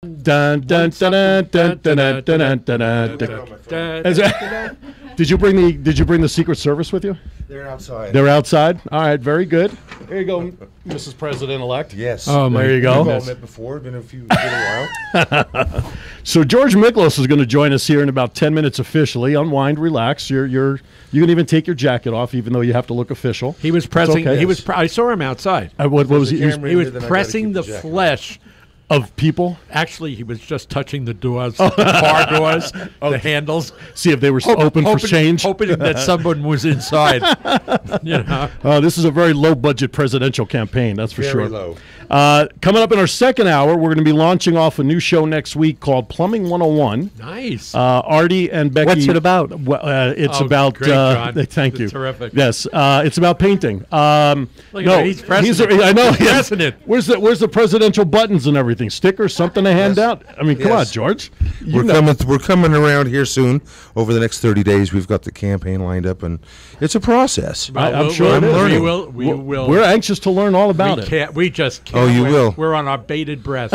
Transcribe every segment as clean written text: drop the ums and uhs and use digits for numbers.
Dun dun dun dun dun dun dun dun dun. Did you bring the Secret Service with you? They're outside. They're outside. All right, very good. Here you go, Mrs. President-elect. Yes. Oh, there you go. We've all met before. Been a while. So George Miklos is going to join us here in about 10 minutes officially. Unwind, relax. You can even take your jacket off, even though you have to look official. He was pressing. Okay. I saw him outside. What was he? He was pressing the flesh of people. Actually, he was just touching the doors, the car doors, the handles. See if they were open for change. Hoping that someone was inside. This is a very low-budget presidential campaign, that's for sure. Very low. Coming up in our second hour, we're going to be launching off a new show next week called Plumbing 101. Nice. Artie and Becky. What's it about? It's about. Great, John. Thank you. Terrific. Yes, it's about painting. He's president. I know. He's president. Where's the presidential buttons and everything? Stickers, something to hand out? I mean, come on, George. We're coming around here soon. Over the next 30 days, we've got the campaign lined up, and it's a process. I'm sure it is. We will. We're anxious to learn all about it. We just can't. Oh, you will. We're on our bated breath.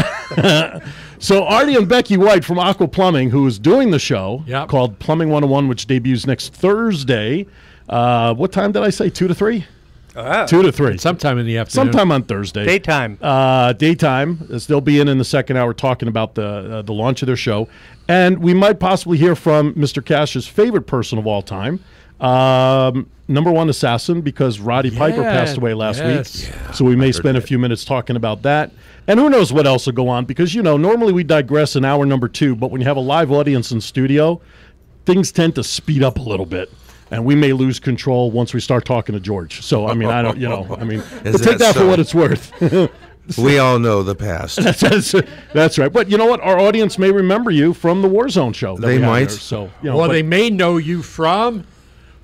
So Artie and Becky White from Aqua Plumbing, who is doing the show called Plumbing 101, which debuts next Thursday. What time did I say? 2 to 3? 2 to 3. Sometime in the afternoon. Sometime on Thursday. Daytime. Daytime. They'll be in the second hour talking about the launch of their show. And we might possibly hear from Mr. Cash's favorite person of all time, number one assassin, because Roddy Piper passed away last week. Yeah, so we may spend a few minutes talking about that. And who knows what else will go on, because, normally we digress in hour number 2, but when you have a live audience in studio, things tend to speed up a little bit. And we may lose control once we start talking to George. So, I mean, I don't, we'll take that for what it's worth. We all know the past. That's right. But you know what? Our audience may remember you from the Warzone show. They might. So, they may know you from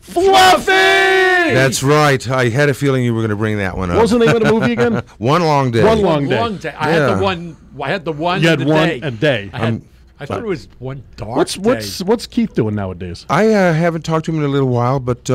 Fluffy! That's right. I had a feeling you were going to bring that one up. What was the name of the movie again? One Long Day. One Long Day. I had the one. I had the one. You had one day. a day. I thought it was one dark day. What's Keith doing nowadays? I haven't talked to him in a little while, but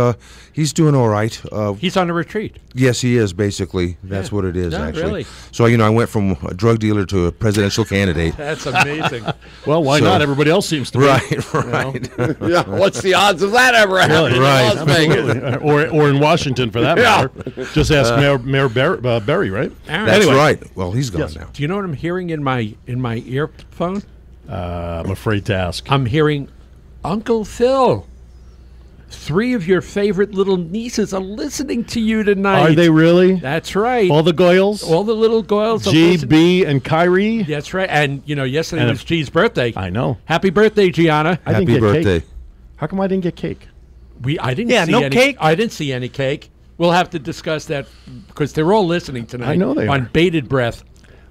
he's doing all right. He's on a retreat. Yes, he is, basically. That's what it is, actually. Really? So, I went from a drug dealer to a presidential candidate. That's amazing. Well, why not? Everybody else seems to be. Right. Yeah, what's the odds of that ever happening in Las Vegas? or in Washington, for that matter. Just ask Mayor Berry, right? That's right. Well, he's gone now. Do you know what I'm hearing in my earphone? I'm afraid to ask. I'm hearing Uncle Phil. 3 of your favorite little nieces are listening to you tonight. Are they really? That's right. All the Goyles? All the little Goyles. G, B, and Kyrie? That's right. And, yesterday was G's birthday. I know. Happy birthday, Gianna. Happy birthday. Cake. How come I didn't get cake? I didn't see any cake. I didn't see any cake. We'll have to discuss that because they're all listening tonight. I know they are. On bated breath.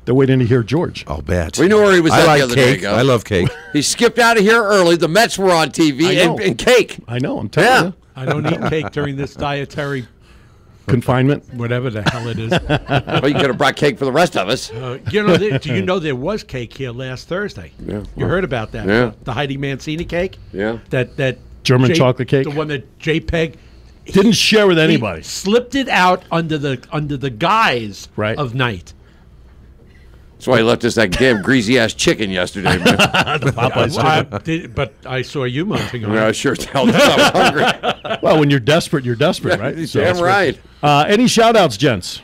They're waiting to hear George. I'll bet. We knew where he was at like the other cake. day. I love cake. He skipped out of here early. The Mets were on TV and cake. I know. I'm telling you. I don't eat cake during this dietary confinement. Whatever the hell it is. Well, you could have brought cake for the rest of us. Do you know there was cake here last Thursday? Yeah. You heard about that? Yeah. The Heidi Mancini cake? Yeah. That German chocolate cake? The one that JPEG didn't share with anybody. He slipped it out under the guise of night. That's why he left us that damn greasy-ass chicken yesterday, man. But I saw you munching on it. I sure tell that I was hungry. Well, when you're desperate, right? So damn right. Any shout-outs, gents?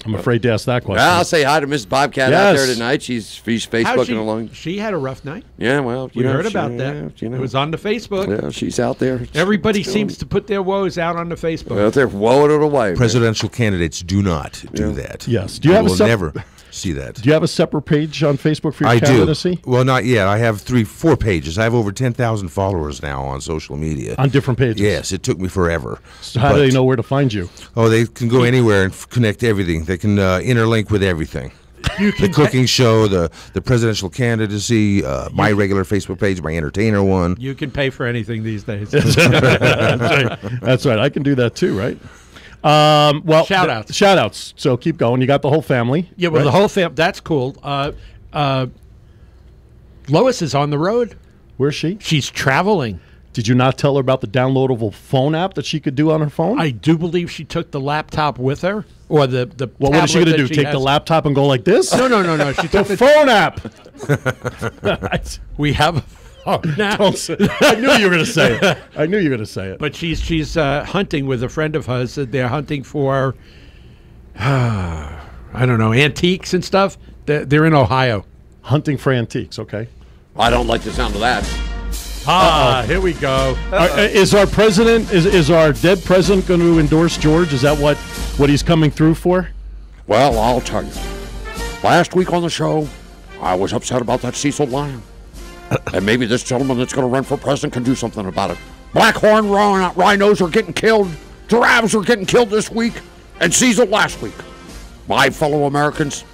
I'm afraid to ask that question. Well, I'll say hi to Mrs. Bobcat out there tonight. She's Facebooking along. She had a rough night. Yeah, well, we heard about that. It was on the Facebook. Yeah, she's out there. Everybody seems to put their woes out on the Facebook. Well, they're woeing it away. Presidential candidates do not do that. Yes. Do you have never see that. Do you have a separate page on Facebook for your candidacy? I do. Well, not yet. I have 4 pages. I have over 10,000 followers now on social media. On different pages? Yes. It took me forever. So how do they know where to find you? Oh, they can go anywhere and connect everything. They can interlink with everything. The cooking show, the presidential candidacy, my regular Facebook page, my entertainer one. You can pay for anything these days. That's right. That's right. I can do that too, right? Well, shout-outs. So keep going. You got the whole family. Yeah, well, the whole family. That's cool. Lois is on the road. Where's she? She's traveling. Did you not tell her about the downloadable phone app that she could do on her phone? I do believe she took the laptop with her. or the Well, what is she tablet going to that do? Take the has. laptop and go like this? No. She The took the phone app. We have a phone now. Don't say- I knew you were going to say it. I knew you were going to say it. But she's hunting with a friend of hers. They're hunting for, I don't know, antiques and stuff. They're in Ohio. Hunting for antiques, okay. I don't like the sound of that. Here we go. Is our president, is our dead president going to endorse George? Is that what he's coming through for? Well, I'll tell you. Last week on the show, I was upset about that Cecil lion. And maybe this gentleman that's going to run for president can do something about it. Blackhorn rhinos are getting killed. Giraffes are getting killed this week. And Cecil last week. My fellow Americans,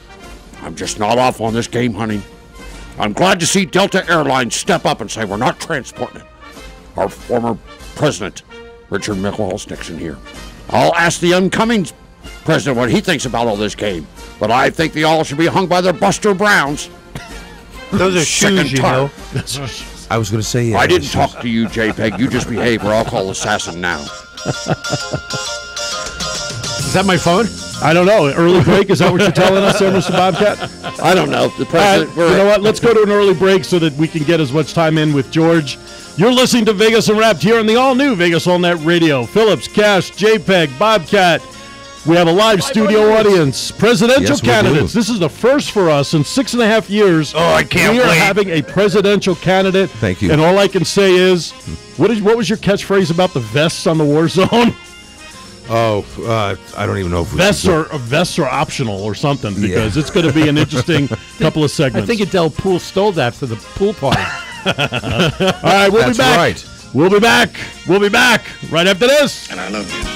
I'm just not off on this game hunting. I'm glad to see Delta Airlines step up and say we're not transporting it. Our former president, Richard Miklos Nixon here. I'll ask the incoming president what he thinks about all this game. But I think they all should be hung by their Buster Browns. Those are shoes, you know. I was going to say, yeah. I didn't talk to you, JPEG. You just behave, or I'll call Assassin now. Is that my phone? I don't know. Early break? Is that what you're telling us there, Mr. Bobcat? I don't know. The president. You know what? Let's go to an early break so that we can get as much time in with George. You're listening to Vegas Unwrapped here on the all-new Vegas All Net Radio. Phillips, Cash, JPEG, Bobcat. We have a live studio audience. Presidential Yes, we candidates. do. This is the first for us in 6.5 years. Oh, I can't We are wait. having a presidential candidate. Thank you. And all I can say is, what was your catchphrase about the vests on the war zone? Oh, I don't even know if we Vests should are optional or something because it's going to be an interesting couple of I segments. think Adele Poole stole that for the pool party. All right, we'll That's be back. right. We'll be back. We'll be back right after this. And I love you.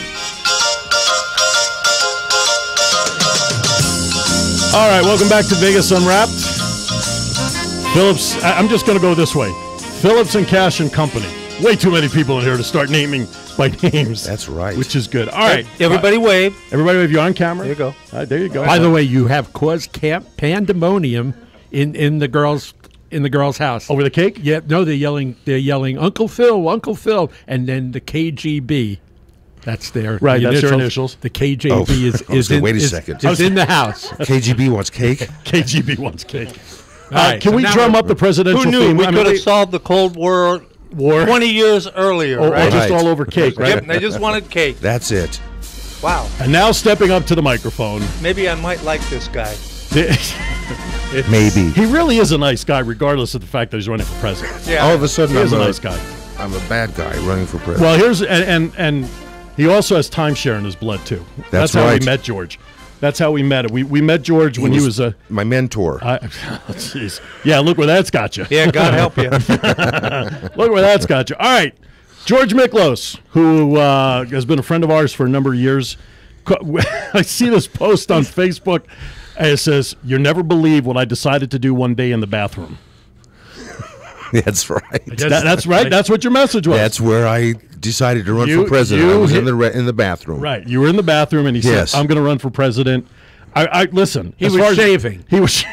All right, welcome back to Vegas Unwrapped. Phillips, I'm just going to go this way. Phillips and Cash and Company. Way too many people in here to start naming by names. That's right. Which is good. All right. Everybody wave. Everybody, if you're on camera. There you go. All right, there you go. By the way, you have caused pandemonium in the girls' house. Over the cake? Yeah, no, they're yelling, Uncle Phil, and then the KGB. That's their Right, that's their initials. The KGB Oh, is I was gonna in, wait a is- second. is in the house. KGB wants cake. KGB wants cake. All right, Can so we now drum we're- up the presidential Who knew theme? we I mean, could have solved the Cold War 20 years earlier, or right? just Right. all over cake, right? Yep, they just wanted cake. That's it. Wow. And now stepping up to the microphone. Maybe I might like this guy. Maybe. He really is a nice guy, regardless of the fact that he's running for president. Yeah. All of a sudden, He is I'm a nice guy. I'm a bad guy running for president. Well, here's and he also has timeshare in his blood too. That's how right. we met George. That's how we met him. We met George when he was a. my mentor. Jeez. Yeah, look where that's got you. Yeah, God help you. Look where that's got you. All right, George Miklos, who has been a friend of ours for a number of years. I see this post on Facebook, and it says, "You'll never believe what I decided to do one day in the bathroom." That's right. That's right. That's what your message was. That's where I decided to run You- for president. you I was hit- in the bathroom. Right. You were in the bathroom, and he Yes. said, "I'm going to run for president." I listen. He as was far as- shaving. He was.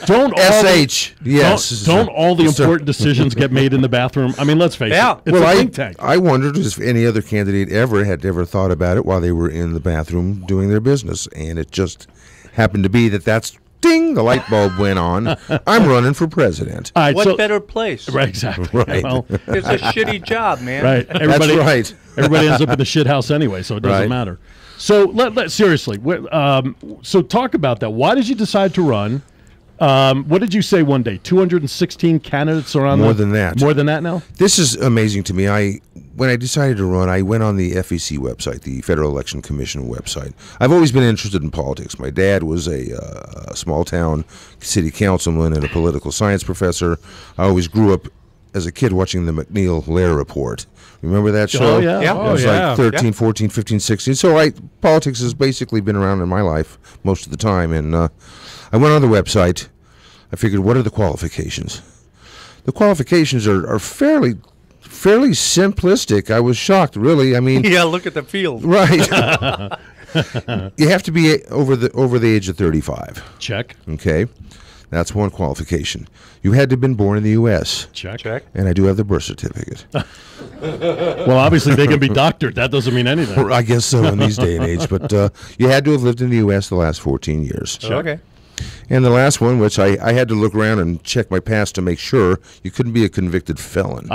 Don't all SH. Yes. Don't all the Sir. important decisions get made in the bathroom? I mean, let's face Yeah. it. It's Well, a think tank. I wondered if any other candidate had ever thought about it while they were in the bathroom doing their business, and it just happened to be that's ding, the light bulb went on. I'm running for president. All right, What so- better place? Right. Exactly. Right. Well, It's a shitty job, man. right. Everybody, right. Everybody ends up in the shit house anyway, so it doesn't Right. matter. So seriously, so talk about that. Why did you decide to run? What did you say one day? 216 candidates are on More than that. More than that now? This is amazing to me. When I decided to run, I went on the FEC website, the Federal Election Commission website. I've always been interested in politics. My dad was a small-town city councilman and a political science professor. I always grew up as a kid watching the McNeil-Lehrer Report. Remember that show? Oh, yeah. Yeah. Oh, I was yeah. like 13, 14, 15, 16. So politics has basically been around in my life most of the time. And I went on the website. I figured, what are the qualifications? The qualifications are fairly simplistic. I was shocked, really. I mean, Yeah, look at the field. right. You have to be over the age of 35. Check. Okay. That's one qualification. You had to have been born in the U.S. Check. And I do have the birth certificate. Well, obviously they can be doctored. That doesn't mean anything. I guess so in these day and age. But you had to have lived in the U.S. the last 14 years. Okay. And the last one, which I had to look around and check my past to make sure, you couldn't be a convicted felon.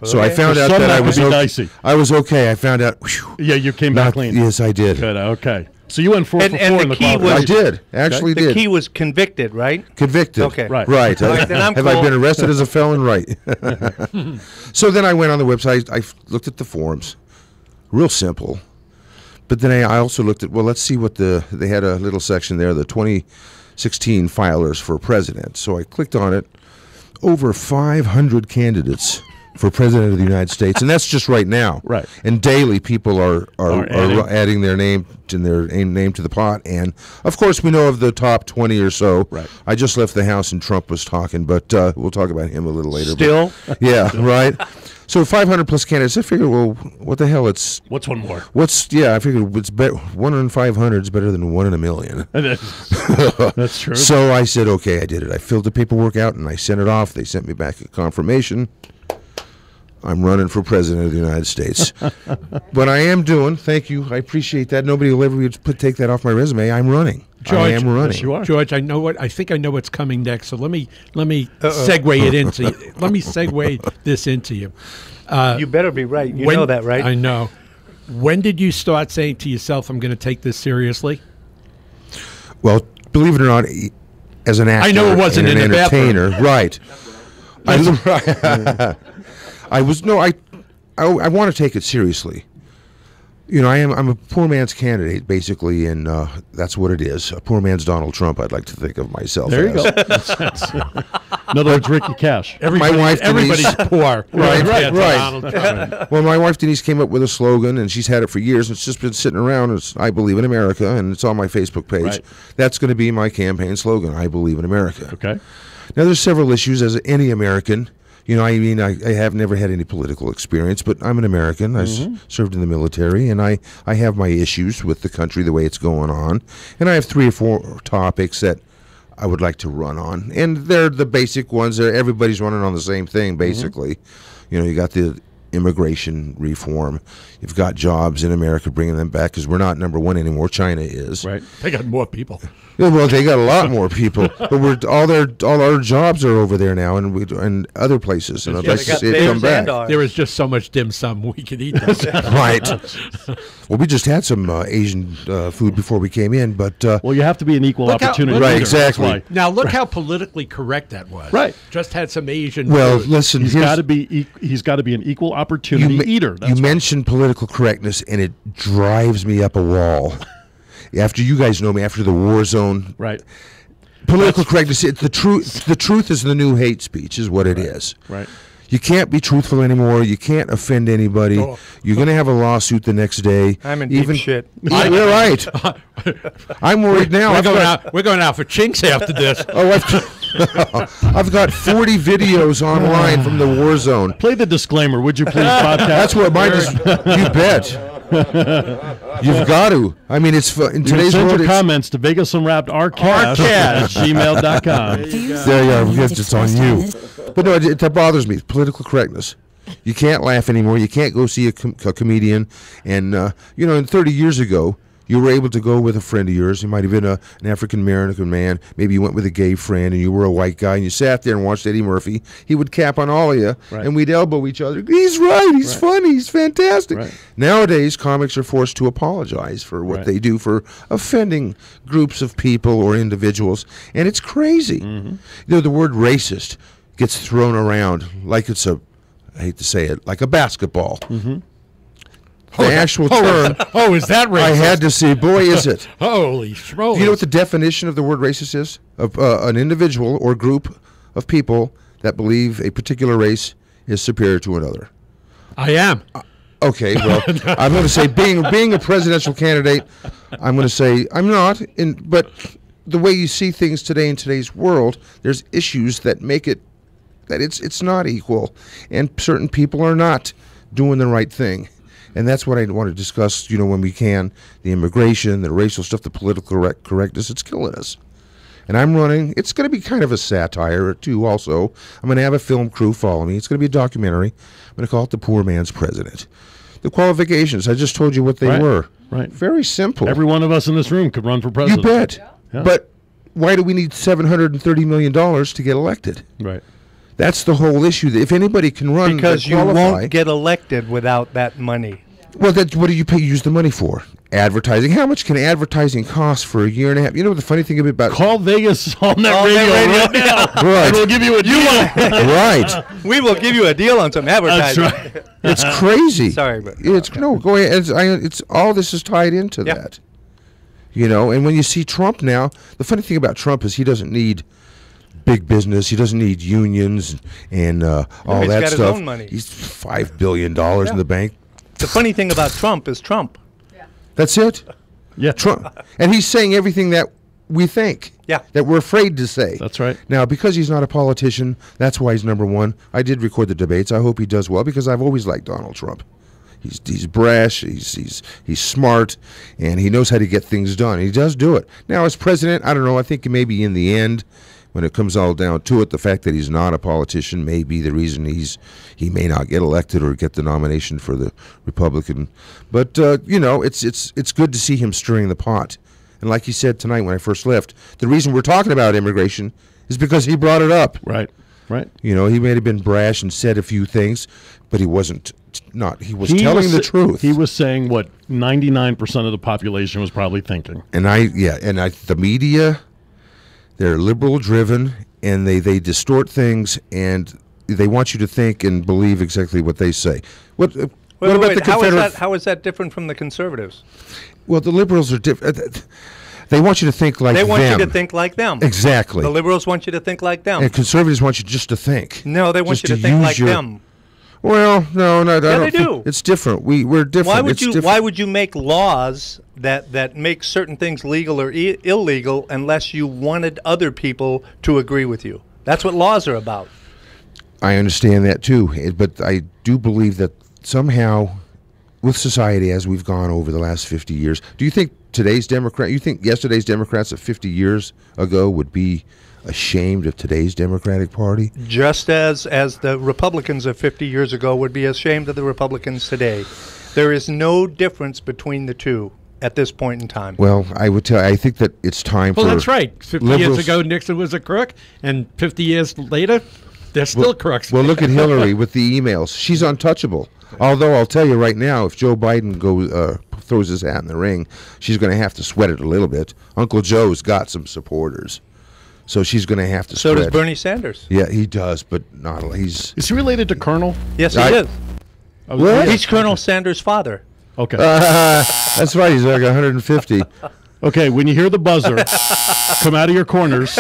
So I found out that I was dicey. I was okay. I found out. Whew, Yeah, you came back clean. Yes, I did. Good. Okay. So you went 4 And for 4 the in the key qualification. I did. Actually The did. key was convicted, right? Convicted. Okay. Right. Right. All right, then I'm Have I cool. been arrested as a felon? Right. So then I went on the website. I looked at the forms. Real simple. But then I also looked at, well, let's see what they had a little section there, the 2016 filers for president. So I clicked on it. Over 500 candidates for president of the United States, and that's just right now. Right. And daily, people are adding. their name to the pot. And of course, we know of the top 20 or so. Right. I just left the house and Trump was talking, but we'll talk about him a little later. Still? But, yeah. Right. So 500 plus candidates. I figured, well, what the hell? What's one more? I figured it's better. 1 in 500 is better than 1 in a million. That's true. So I said, okay, I did it. I filled the paperwork out and I sent it off. They sent me back a confirmation. I'm running for president of the United States. But I am doing, thank you, I appreciate that. Nobody will ever take that off my resume. I'm running. I am running. Yes, you are. George, I think I know what's coming next. So let me segue it into you. Let me segue this into you. You better be right. You know that, right? I know. When did you start saying to yourself, "I'm going to take this seriously"? Well, believe it or not, as an actor, I know it wasn't and in an the bathroom. entertainer, right? I want to take it seriously. You know, I'm a poor man's candidate, basically, and that's what it is. A poor man's Donald Trump, I'd like to think of myself There you as. go. In other words, Ricky Cash. wife, everybody's Denise- poor. Right, Yeah, right. Donald Trump. Well, my wife Denise came up with a slogan, and she's had it for years. It's just been sitting around. It's "I believe in America," and it's on my Facebook page. Right. That's going to be my campaign slogan: "I believe in America." Okay. Now, there's several issues as any American. You know, I mean, I have never had any political experience, but I'm an American. I served in the military, and I have my issues with the country, the way it's going on. And I have 3 or 4 topics that I would like to run on. And they're the basic ones. Everybody's running on the same thing, basically. You know, you got the immigration reform. You've got jobs in America, bringing them back, because we're not number 1 anymore. China is. Right. They got more people. Yeah, well, they got a lot more people, but all our jobs are over there now, and other places, and I'd Yeah, like they to got see it theirs come back. and ours. There was just so much dim sum we could eat. Right. Well, we just had some Asian food before we came in, but Well, you have to be an equal Look how- opportunity. Right, leader. exactly. That's why. Now look how politically correct that was. Right. Just had some Asian. well, food. listen. He's got to be. He's got to be an equal opportunity eater. You That's why. mentioned political correctness, and it drives me up a wall. After you guys know me, after the war zone, Right. political correctness. The truth. The truth is the new hate speech. Is what it is. Right. You can't be truthful anymore. You can't offend anybody. Oh. You're going to have a lawsuit the next day. I'm in deep shit. You're right. I'm worried now. We're going out for chinks after this. I've got 40 videos online from the war zone. Play the disclaimer, would you please, podcast? That's what mine is. You bet. You've got to. I mean, it's in You can today's send world. your comments to Vegas Unwrapped Arcast at gmail.com. There you are. It's on you. But no, that bothers me. Political correctness. You can't laugh anymore. You can't go see a comedian. And, in 30 years ago, you were able to go with a friend of yours. You might have been an African-American man. Maybe you went with a gay friend, and you were a white guy, and you sat there and watched Eddie Murphy. He would cap on all of you, Right. and we'd elbow each other. He's right. He's funny. He's fantastic. Right. Nowadays, comics are forced to apologize for what Right. they do for offending groups of people or individuals, and it's crazy. The word racist gets thrown around like it's I hate to say it, like a basketball. The actual term, Oh, is that racist? I had to see, boy, is it. Holy schmoly. Do you know what the definition of the word racist is? Of an individual or group of people that believe a particular race is superior to another. I am. Okay, well, I'm going to say being a presidential candidate, I'm going to say I'm not. But the way you see things today in today's world, there's issues that make it that it's not equal, and certain people are not doing the right thing. And that's what I want to discuss, when we can. The immigration, the racial stuff, the political correctness, it's killing us. and I'm running. It's going to be kind of a satire too. Also, I'm going to have a film crew follow me. It's going to be a documentary. I'm going to call it "The Poor Man's President." The qualifications, I just told you what they were. Right. Very simple. Every one of us in this room could run for You president. bet. Yeah. But why do we need $730 million to get elected? Right. That's the whole issue. If anybody can run, Because and you qualify, won't get elected without that money. Well, what do you use the money for? Advertising. How much can advertising cost for a year and a half? You know what the funny thing about Call Vegas on that radio right now. Right. And we'll give you a deal. right? We will give you a deal on some advertising. That's right. It's crazy. Sorry, but It's no. Go ahead. It's all this is tied into Yeah. that. You know, and when you see Trump now, the funny thing about Trump is he doesn't need big business. He doesn't need unions and all he's that got his stuff. own money. He's $5 billion in the bank. The funny thing about Trump is Trump. That's it. Yeah. Trump, and he's saying everything that we think. Yeah. That we're afraid to say. That's right. Now, because he's not a politician, that's why he's number one. I did record the debates. I hope he does well because I've always liked Donald Trump. He's brash. He's smart, and he knows how to get things done. He does do it. Now, as president, I don't know. I think maybe in the end, when it comes all down to it, the fact that he's not a politician may be the reason he may not get elected or get the nomination for the Republican. But you know, it's good to see him stirring the pot. And like he said tonight when I first left, the reason we're talking about immigration is because he brought it up. Right. Right. You know, he may have been brash and said a few things, but he wasn't. He was He telling was the truth. He was saying what 99% of the population was probably thinking. And the media, they're liberal driven, and they distort things, and they want you to think and believe exactly what they say. What about the Confederate? How is that different from the conservatives? Well, the liberals are different. They want you to think like They want them. you to think like them. Exactly. The liberals want you to think like them. And conservatives want you just to think. No, they want Just you to think use like them. Well, no, I don't they think- do. It's different. We're different. Why would It's you? different. Why would you make laws that make certain things legal or illegal unless you wanted other people to agree with you? That's what laws are about. I understand that too, but I do believe that somehow, with society as we've gone over the last 50 years, do you think you think yesterday's Democrats of 50 years ago would be ashamed of today's Democratic Party? Just as the Republicans of 50 years ago would be ashamed of the Republicans today. There is no difference between the two at this point in time. Well, I think that it's time for. Well, that's right. 50 liberals- years ago, Nixon was a crook, and 50 years later, they're still crooks. Well, look at Hillary with the emails. She's untouchable. Although I'll tell you right now, if Joe Biden throws his hat in the ring, she's going to have to sweat it a little bit. Uncle Joe's got some supporters, so she's going to have to. So does spread. Bernie Sanders. Yeah, he does, but not. Is he related to Colonel? Yes, he I- is. What? He's Colonel Sanders' father. Okay. That's right. He's like 150. Okay. When you hear the buzzer, come out of your corners.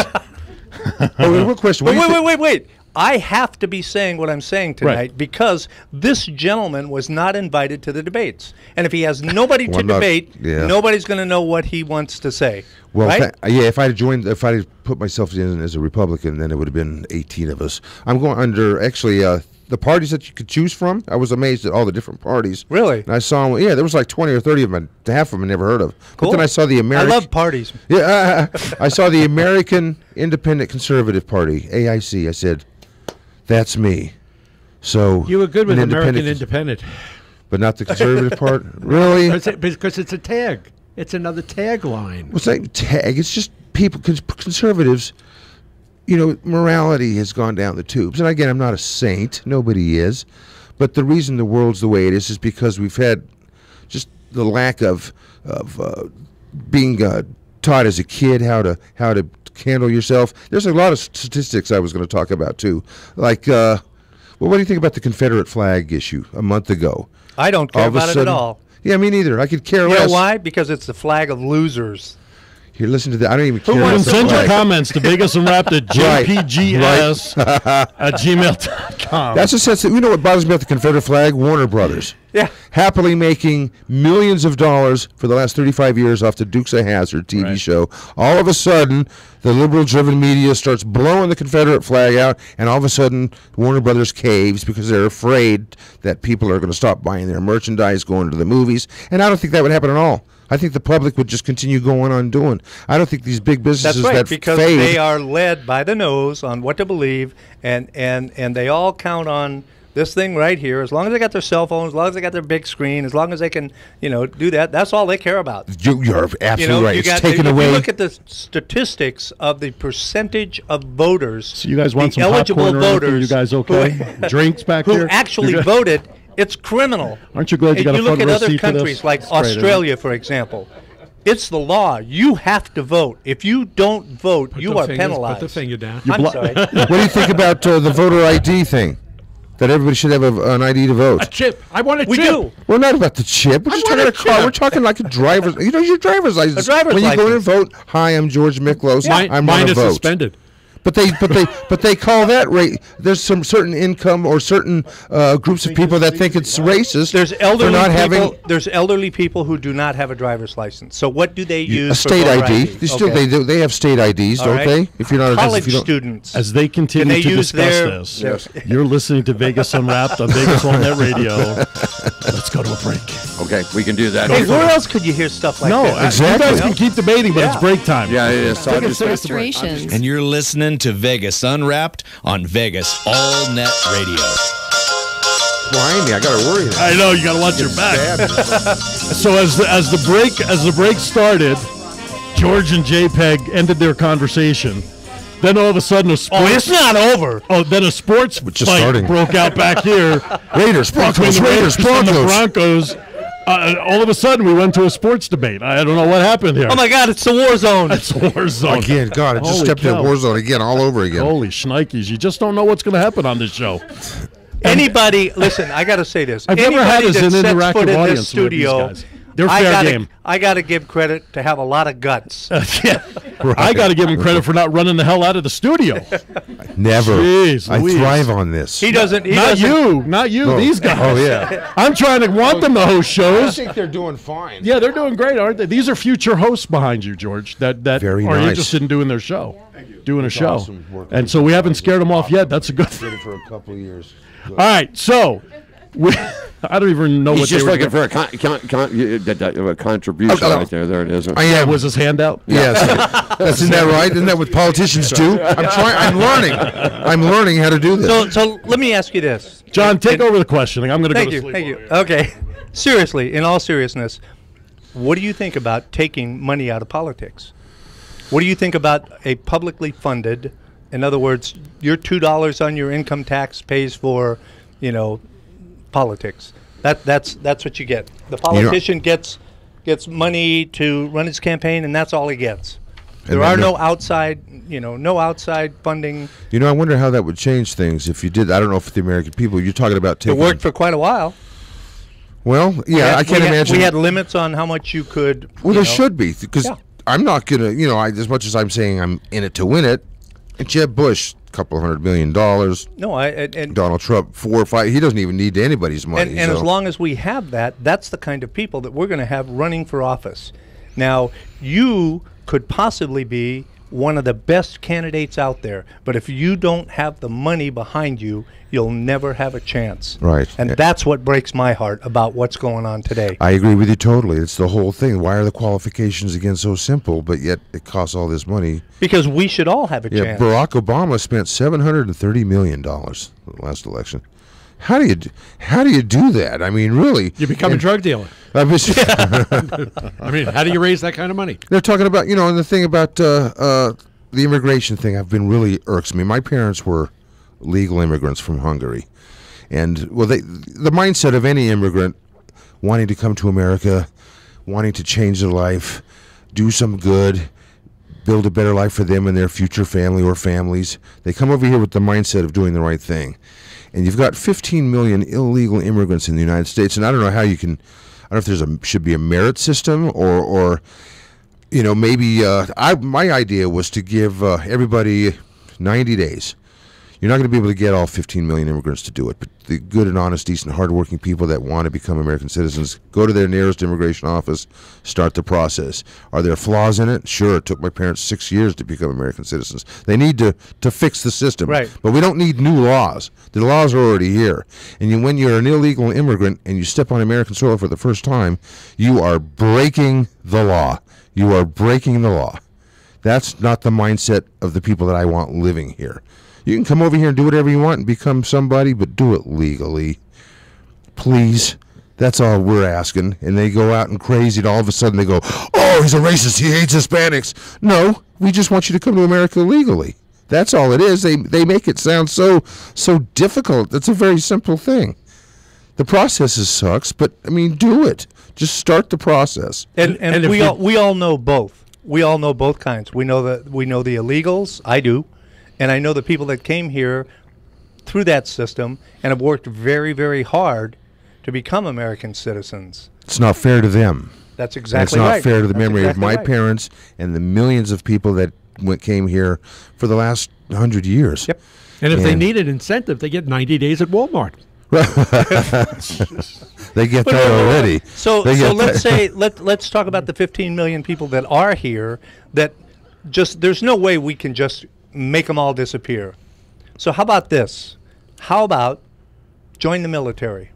Oh, real question. What do you think- Wait. I have to be saying what I'm saying tonight Right. because this gentleman was not invited to the debates. And if he has nobody Well, to not- debate, yeah. nobody's going to know what he wants to say. Well, right? if I had put myself in as a Republican, then it would have been 18 of us. I'm going under actually the parties that you could choose from. I was amazed at all the different parties. Really? And I saw them. Yeah, there was like 20 or 30 of them. Half of them I never heard of. Cool. But then I saw the American. I love parties. Yeah, I saw the American Independent Conservative Party, AIC. I said, "That's me." So You were good with an American Independent. but not the conservative part. Really? Because it's a tag. It's another tagline. What's that tag? It's just people, conservatives, you know, morality has gone down the tubes. And again, I'm not a saint. Nobody is. But the reason the world's the way it is because we've had just the lack of being taught as a kid how to handle yourself. There's a lot of statistics I was going to talk about too. Like, well, what do you think about the Confederate flag issue a month ago? I don't care All of a about it at sudden- all. Yeah, me neither. I could care You less. know why? Because it's the flag of losers. Here, listen to that. I don't even care. You about can the send your flag. comments to Vegas Unwrapped at Right. jpgs at gmail.com. That's a sense that, you know what bothers me about the Confederate flag? Warner Brothers. Yeah. Happily making millions of dollars for the last 35 years off the Dukes of Hazzard TV Right. show. All of a sudden, the liberal-driven media starts blowing the Confederate flag out, and all of a sudden, Warner Brothers caves because they're afraid that people are going to stop buying their merchandise, going to the movies. And I don't think that would happen at all. I think the public would just continue going on doing. I don't think these big businesses That's right, that because fade. they are led by the nose on what to believe, and they all count on this thing right here. As long as they got their cell phone, as long as they got their big screen, as long as they can, do that, that's all they care about. You're absolutely right. It's taken if away. you look at the statistics of the percentage of voters, So you guys want the some eligible popcorn or anything? voters, You guys okay? Drinks back who here? actually You gu- voted, it's criminal. Aren't you glad you got a look front at row other seat for this? countries like It's great, isn't it? Australia, for example. It's the law. You have to vote. If you don't vote, you are penalized. Put the finger down. I'm sorry. What do you think about the voter ID thing? That everybody should have an ID to vote. A chip. I want a We chip. do. We're not about the chip. We're just talking about a car. We're talking like a driver's. Your driver's license. driver's when you go in and license. vote, hi, I'm George Miklos. Mine I'm going is to vote. suspended. But they call that rate. There's some certain income or certain groups of people that think it's racist. There's for elderly not people. having There's elderly people who do not have a driver's license. So what do they use? a state for voter ID. ID? They still Okay. they have state IDs, All don't right. they? If you're not College if you don't, students. As they continue they to use discuss their- this, you're listening to Vegas Unwrapped on Vegas All Net Radio. Let's go to a break. Okay, we can do that. Hey, where else could you hear stuff like No, that? Exactly. you guys can keep debating, but it's Yeah. break time. Yeah, it is. So I'm just- Frustrations. And you're listening to Vegas Unwrapped on Vegas All Net Radio. behind me, I got to worry. Now. I know you got to watch your back. So as the break started, George and JPEG ended their conversation. Then all of a sudden, a sports, it's not over. then a sports just fight starting. broke out back here. Raiders, between Broncos, the Raiders, and the Broncos. Broncos. All of a sudden, we went to a sports debate. I don't know what happened here. Oh my God, it's the war zone. It's a war zone. Again, God, I just Holy stepped in cow. war zone again, all over again. Holy shnikes. You just don't know what's going to happen on this show. Anybody, listen, I got to say this. I've never had Anybody as an that sets interactive foot in this audience with these studio, guys. They're fair game. I got to give credit to have a lot of guts. Yeah. I got to give him credit for not running the hell out of the studio. Never. Jeez I Louise. thrive on this. He doesn't. He Not doesn't. you, Oh. these guys. Oh, yeah. I'm trying to want them to host I shows. think they're doing fine. Yeah, they're doing great, aren't they? These are future hosts behind you, George, that Very are nice. interested in doing their show, doing a show. awesome working And so we haven't scared them off yet. That's a good thing. Did it for a couple of years. All right, so I don't even know He's what just they were looking for a contribution Oh, right there. There it is. I am. was his handout? Yes. Isn't that right? Isn't that what politicians do? I'm learning. I'm learning how to do this. So let me ask you this. John, take over the questioning. I'm going to go Thank to you. sleep. Thank you. over here. Okay. Seriously, in all seriousness, what do you think about taking money out of politics? What do you think about a publicly funded, in other words, your $2 on your income tax pays for, politics. That's what you get. The politician gets money to run his campaign, and that's all he gets. There are no outside funding. I wonder how that would change things if you did. I don't know if the American people. You're talking about It taking. worked for quite a while. Well, yeah, I can't imagine. We had limits on how much you could. Well, there should be, because Yeah. I'm not gonna. As much as I'm saying I'm in it to win it, and Jeb Bush, $200 million. No, and Donald Trump, 4 or 5. He doesn't even need anybody's money. and as so. long as we have that, that's the kind of people that we're going to have running for office. Now, you could possibly be one of the best candidates out there, but if you don't have the money behind you, you'll never have a chance. Right. And that's what breaks my heart about what's going on today. I agree with you totally. It's the whole thing. Why are the qualifications again so simple, but yet it costs all this money? Because we should all have a Yeah, chance. Barack Obama spent $730 million the last election. How do you do that? I mean, really? You become a drug dealer. I mean, I mean, how do you raise that kind of money? they're talking about, and the thing about the immigration thing I've been really irks me. My parents were legal immigrants from Hungary. And, the mindset of any immigrant wanting to come to America, wanting to change their life, do some good, build a better life for them and their future family or families, they come over here with the mindset of doing the right thing. And you've got 15 million illegal immigrants in the United States, and I don't know how you can. I don't know if should be a merit system or maybe. My idea was to give everybody 90 days. You're not going to be able to get all 15 million immigrants to do it, but the good and honest, decent, hardworking people that want to become American citizens, go to their nearest immigration office, start the process. Are there flaws in it? Sure, it took my parents 6 years to become American citizens. They need to fix the system. Right. But we don't need new laws. The laws are already here. And when you're an illegal immigrant and you step on American soil for the first time, you are breaking the law. You are breaking the law. That's not the mindset of the people that I want living here. You can come over here and do whatever you want and become somebody, but do it legally. Please. That's all we're asking. And they go out and crazy, and all of a sudden they go, oh, he's a racist, he hates Hispanics. No, we just want you to come to America legally. That's all it is. They make it sound so difficult. It's a very simple thing. The process sucks, but, I mean, do it. Just start the process. And we all know both. We all know both kinds. We know the illegals. I do. And I know the people that came here through that system and have worked very, very hard to become American citizens. It's not fair to them. That's exactly right. It's not fair to the That's memory exactly of my right. parents and the millions of people that came here for the last 100 years. Yep. And if they need an incentive, they get 90 days at Walmart. They get that already. So let's talk about the 15 million people that are here. That just there's no way we can just make them all disappear. So how about this? How about join the military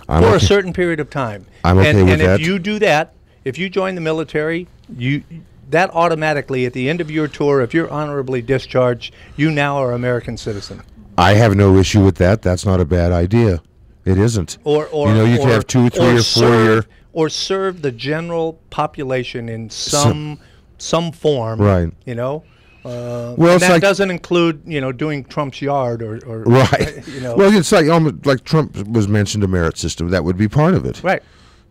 for a certain period of time? I'm okay with that. And if you do that, if you join the military, that automatically at the end of your tour, if you're honorably discharged, you now are an American citizen. I have no issue with that. That's not a bad idea. It isn't. Or you can have 2, 3, or 4 year. Or serve the general population in some form. Right. You know. Well, that doesn't include doing Trump's yard or right. Well, it's like Trump was mentioned, a merit system that would be part of it. Right.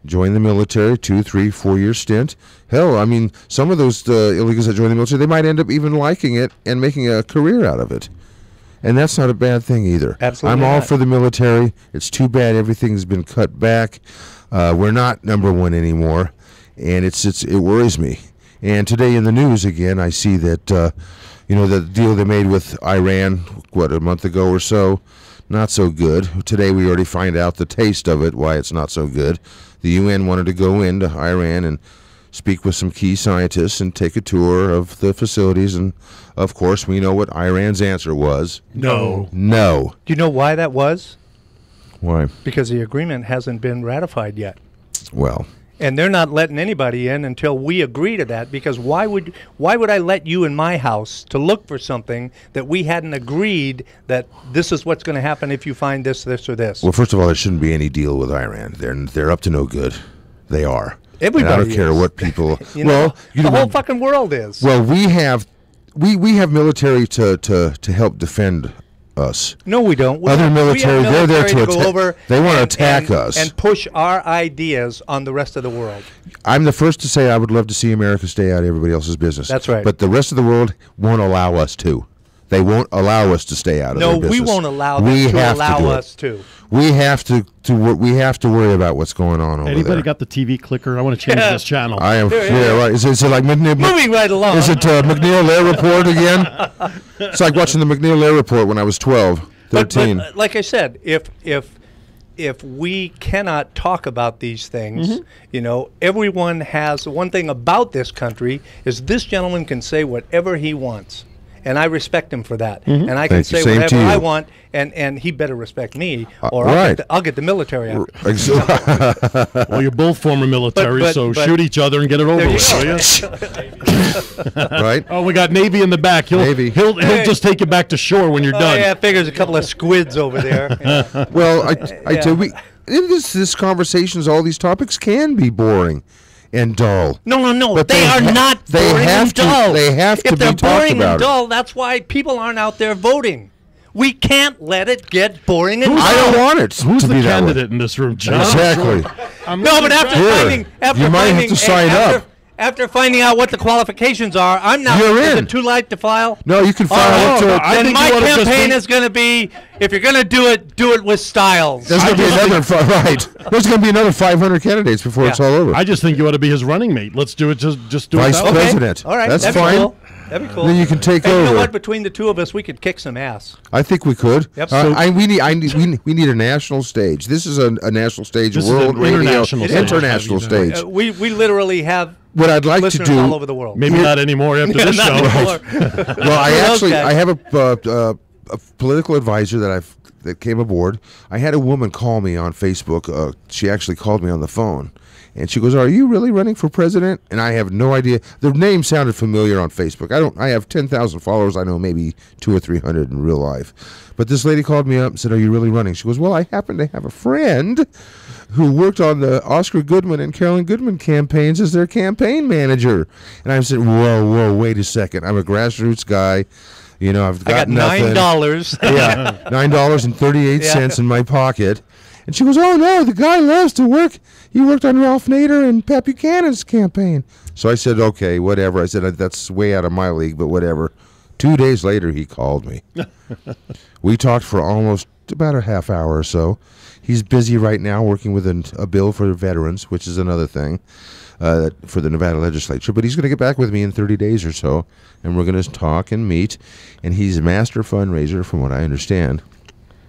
Join the military, 2, 3, 4 year stint. Hell, I mean, some of those illegals that join the military, they might end up even liking it and making a career out of it. And that's not a bad thing either. Absolutely I'm all not. for the military. It's too bad everything's been cut back. We're not number one anymore, and it worries me. And today in the news again, I see that the deal they made with Iran, a month ago or so, not so good. Today we already find out the taste of it, why it's not so good. The UN wanted to go into Iran and speak with some key scientists and take a tour of the facilities, and of course we know what Iran's answer was. No. No. Do you know why that was? Why? Because the agreement hasn't been ratified yet. Well. And they're not letting anybody in until we agree to that, because why would I let you in my house to look for something that we hadn't agreed that this is what's going to happen if you find this, or this? Well, first of all, there shouldn't be any deal with Iran. They're up to no good. They are. Everybody and I don't care is. what people. The whole fucking world is. Well, we have military to help defend us. No, we don't. Other military, they're there to go over. They want to attack us and push our ideas on the rest of the world. I'm the first to say I would love to see America stay out of everybody else's business. That's right. But the rest of the world won't allow us to. They won't allow us to stay out of their business. No, we won't allow them to allow us to. We have to worry about what's going on over there. Anybody got the TV clicker? I want to change this channel. I am. Yeah, right. Is it like McNeil? Moving right along. Is it McNeil-Lair Report again? It's like watching the McNeil-Lair Report when I was 12, 13. But like I said, if we cannot talk about these things, everyone has one thing about this country is this gentleman can say whatever he wants. And I respect him for that. And I can say whatever I want, and he better respect me, or I'll get the military out. Well, you're both former military, so shoot each other and get it over with, will you? Right? Oh, we got Navy in the back. He'll just take you back to shore when you're done. Yeah, figures a couple of squids over there. Yeah. Well, I tell you, this conversations, all these topics can be boring and dull. No. But they are not boring and dull. They have to be talked about. If they're boring and dull, that's why people aren't out there voting. We can't let it get boring and dull. I don't want it. Who's to the be candidate in this room, John? Exactly. No, but after might have to sign up. After finding out what the qualifications are, I'm now. You're is in. it too late to file? No, you can file it. Then my campaign is going to be: if you're going to do it with styles. There's going to be another There's going to be another 500 candidates before it's all over. I just think you ought to be his running mate. Let's do it. Just do Vice it. President. Okay. All right, that's that'd fine. be cool. That'd be cool. Then you can take Hey, over. you know what? Between the two of us, we could kick some ass. I think we could. Yep. We need a national stage. This is a national stage, This is world an radio, international stage. international stage. We literally have What I'd like to listeners do, all over the world. Maybe not anymore after this Not show. anymore. well, Okay. I have a political advisor that came aboard. I had a woman call me on Facebook. She actually called me on the phone, and she goes, "Are you really running for president?" And I have no idea. The name sounded familiar on Facebook. I have 10,000 followers. I know maybe 200 or 300 in real life. But this lady called me up and said, "Are you really running?" She goes, "Well, I happen to have a friend who worked on the Oscar Goodman and Carolyn Goodman campaigns as their campaign manager." And I said, whoa, wait a second. I'm a grassroots guy. You know, I've got I got nothing. $9. Yeah, $9.38 in my pocket. And she goes, "Oh no, the guy loves to work. He worked on Ralph Nader and Pat Buchanan's campaign." So I said, "Okay, whatever." I said, "That's way out of my league, but whatever." 2 days later, he called me. We talked for almost about a half hour or so. He's busy right now working with a bill for veterans, which is another thing for the Nevada legislature. But he's going to get back with me in 30 days or so, and we're going to talk and meet. And he's a master fundraiser, from what I understand.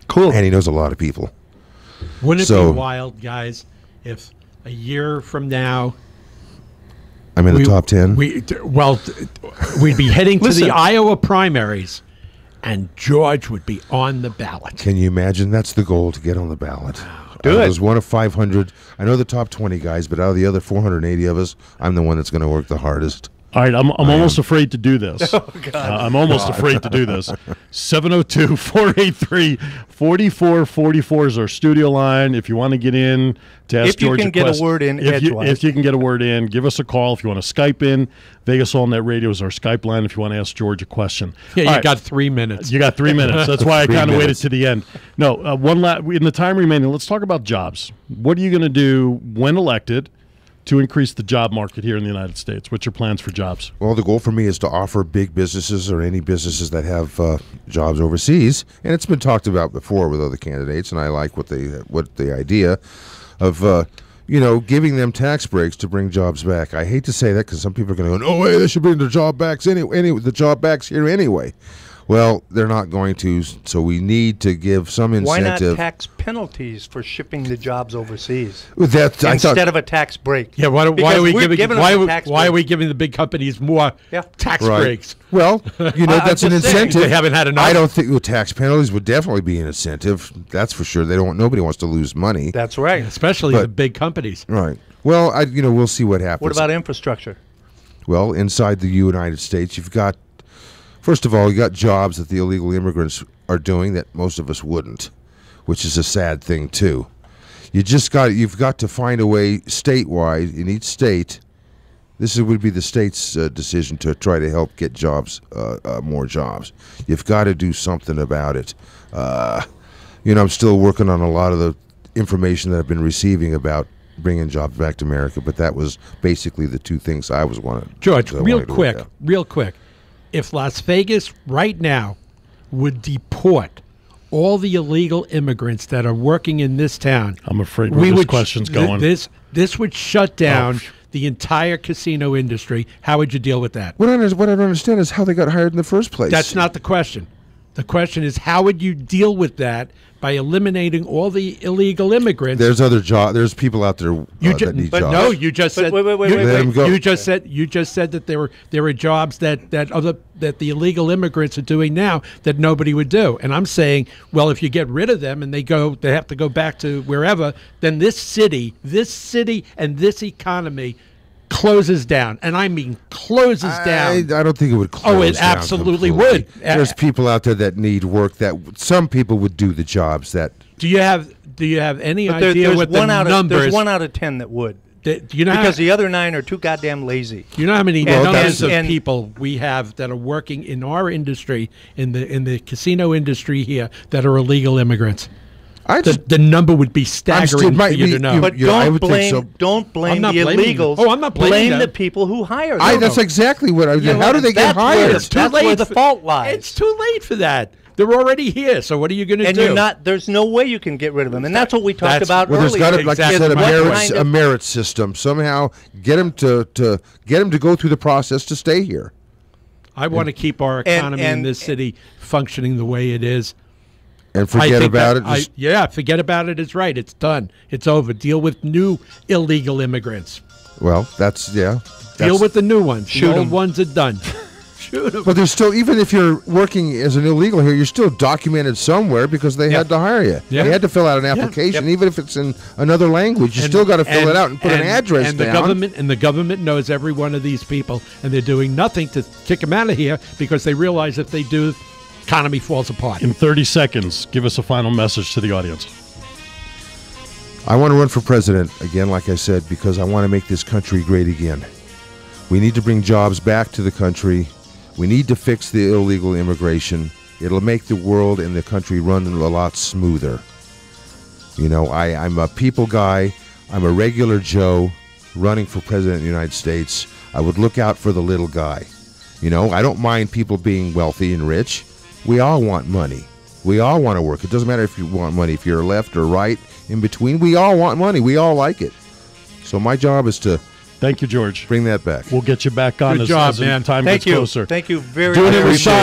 Cool. And he knows a lot of people. Wouldn't it So- be wild, guys, if a year from now I'm in the top 10. we'd be heading to Listen. the Iowa primaries, and George would be on the ballot. Can you imagine? That's the goal, to get on the ballot. Do it. As one of 500. I know the top 20 guys, but out of the other 480 of us, I'm the one that's going to work the hardest. All right, I'm almost afraid to do this. I'm almost afraid to do this. 702-483-4444 is our studio line. If you want to get in to ask If you George can a get a question. word in if edgewise. you can get a word in, give us a call. If you want to Skype in, Vegas All Net Radio is our Skype line if you want to ask George a question. Yeah, All you right. got 3 minutes. You got 3 minutes. That's why I 3 kind of waited minutes. to the end. No, in the time remaining, let's talk about jobs. What are you going to do when elected to increase the job market here in the United States? What's your plans for jobs? Well, the goal for me is to offer big businesses or any businesses that have jobs overseas, and it's been talked about before with other candidates, and I like what the idea of giving them tax breaks to bring jobs back. I hate to say that because some people are going to go, "No way, they should bring the job backs the job backs here anyway." Well, they're not going to, so we need to give some Why incentive. not tax penalties for shipping the jobs overseas That I thought, instead of a tax break? Yeah, why Because are we we're giving giving them why, a we- tax why are break. we giving the big companies more Yeah. tax right. breaks? Well, that's an just saying. incentive. They haven't had enough. I don't think tax penalties would definitely be an incentive. That's for sure. Nobody wants to lose money. That's right. Especially But- the big companies. Right. Well, we'll see what happens. What about infrastructure? Well, inside the United States, first of all, you got jobs that the illegal immigrants are doing that most of us wouldn't, which is a sad thing too. You've got to find a way statewide in each state. Would be the state's decision to try to help get jobs, more jobs. You've got to do something about it. I'm still working on a lot of the information that I've been receiving about bringing jobs back to America, but that was basically the two things I was wanting. George, that I real wanted to work quick. out. If Las Vegas right now would deport all the illegal immigrants that are working in this town, I'm afraid where this question's going. This would shut down the entire casino industry. How would you deal with that? What I don't understand is how they got hired in the first place. That's not the question. The question is, how would you deal with that by eliminating all the illegal immigrants? There's other jobs. There's people out there that need but jobs. no, you just But said. wait, you, Let 'em go. you just said that there were jobs that the illegal immigrants are doing now that nobody would do. And I'm saying, well, if you get rid of them and they have to go back to wherever, then this city, and this economy closes down, and I mean closes down. I don't think it would close Oh, it down absolutely completely. would. There's people out there that need work. That some people would do the jobs that. Do you have any But idea there's what the one out numbers? there's 1 out of 10 that would. Do you know Because how, the other 9 are too goddamn lazy. do you know how many Well, numbers of and- people we have that are working in our industry, in the casino industry here, that are illegal immigrants? I just The number would be staggering for you to know. But Yeah, I don't would think blame so. don't blame I'm not the blaming them. illegals. Oh, I'm not blaming blame them. the people who hire them. that's exactly what I was. You know How do what? they get That's where hired? the- that's where the fault lies. It's too late for that. They're already here. So what are you going to and do? you're not. There's no way you can get rid of them, and that's what we talked That's- about Well, there's earlier. got to, like you Exactly said, my a merit system. Somehow get them to go through the process to stay here. I want to keep our economy in and- this city functioning the way it is. And I forget think about that- it. yeah, forget about it is right. It's done. It's over. Deal with new illegal immigrants. Well, that's Deal that's- with the new ones. Shoot the old 'em. ones are done. Shoot 'em. But there's still, even if you're working as an illegal here, you're still documented somewhere because they had to hire you. Yeah. You had to fill out an application, even if it's in another language. You And- still got to fill and- it out and put an address and down. the government knows every one of these people, and they're doing nothing to kick them out of here because they realize if they do, economy falls apart. In 30 seconds, give us a final message to the audience. I want to run for president again, like I said, because I want to make this country great again. We need to bring jobs back to the country. We need to fix the illegal immigration. It'll make the world and the country run a lot smoother. You know, I'm a people guy. I'm a regular Joe running for president of the United States. I would look out for the little guy. You know, I don't mind people being wealthy and rich. We all want money. We all want to work. It doesn't matter if you want money, if you're left or right, in between. We all want money. We all like it. So my job is to Thank you, George. bring that back. We'll get you back on Good as, job, as man. time Thank gets you. closer. Thank you very, Doing it very with much. style.